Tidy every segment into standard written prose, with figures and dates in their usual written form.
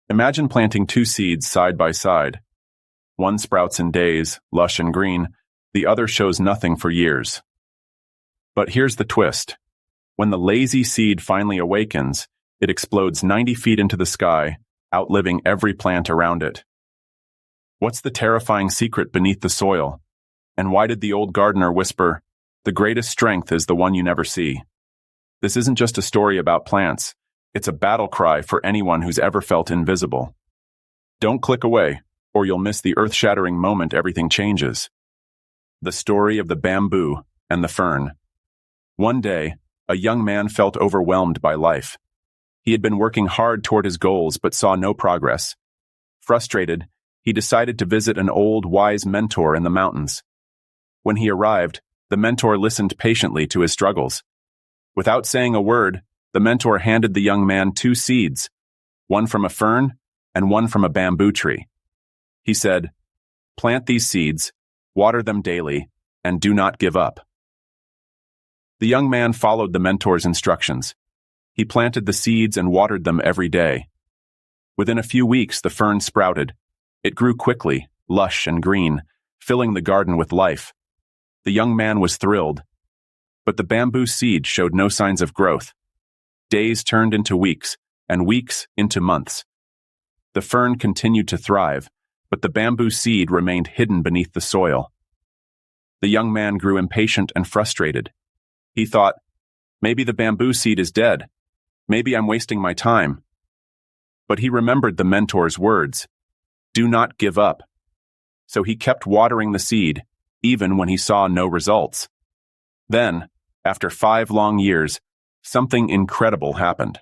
Imagine planting two seeds side by side. One sprouts in days, lush and green. The other shows nothing for years. But here's the twist. When the lazy seed finally awakens, it explodes 90 feet into the sky, outliving every plant around it. What's the terrifying secret beneath the soil? And why did the old gardener whisper, "The greatest strength is the one you never see"? This isn't just a story about plants. It's a battle cry for anyone who's ever felt invisible. Don't click away, or you'll miss the earth-shattering moment everything changes. The story of the bamboo and the fern. One day, a young man felt overwhelmed by life. He had been working hard toward his goals but saw no progress. Frustrated, he decided to visit an old, wise mentor in the mountains. When he arrived, the mentor listened patiently to his struggles. Without saying a word, the mentor handed the young man two seeds, one from a fern and one from a bamboo tree. He said, "Plant these seeds, water them daily, and do not give up." The young man followed the mentor's instructions. He planted the seeds and watered them every day. Within a few weeks, the fern sprouted. It grew quickly, lush and green, filling the garden with life. The young man was thrilled. But the bamboo seed showed no signs of growth. Days turned into weeks, and weeks into months. The fern continued to thrive, but the bamboo seed remained hidden beneath the soil. The young man grew impatient and frustrated. He thought, maybe the bamboo seed is dead. Maybe I'm wasting my time. But he remembered the mentor's words, "Do not give up." So he kept watering the seed, even when he saw no results. Then, after 5 long years, something incredible happened.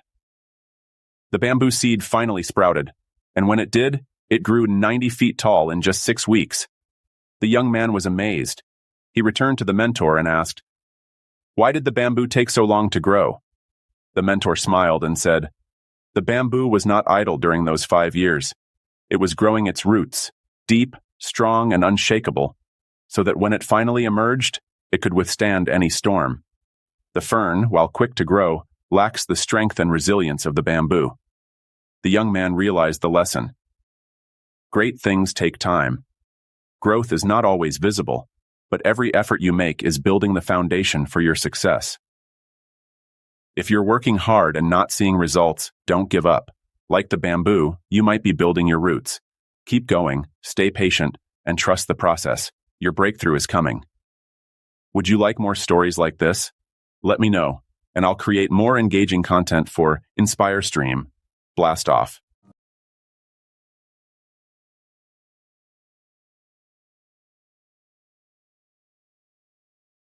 The bamboo seed finally sprouted, and when it did, it grew 90 feet tall in just 6 weeks. The young man was amazed. He returned to the mentor and asked, "Why did the bamboo take so long to grow?" The mentor smiled and said, "The bamboo was not idle during those 5 years. It was growing its roots, deep, strong, and unshakable, so that when it finally emerged, it could withstand any storm. The fern, while quick to grow, lacks the strength and resilience of the bamboo." The young man realized the lesson. Great things take time. Growth is not always visible, but every effort you make is building the foundation for your success. If you're working hard and not seeing results, don't give up. Like the bamboo, you might be building your roots. Keep going, stay patient, and trust the process. Your breakthrough is coming. Would you like more stories like this? Let me know, and I'll create more engaging content for InspireStream. Blast off.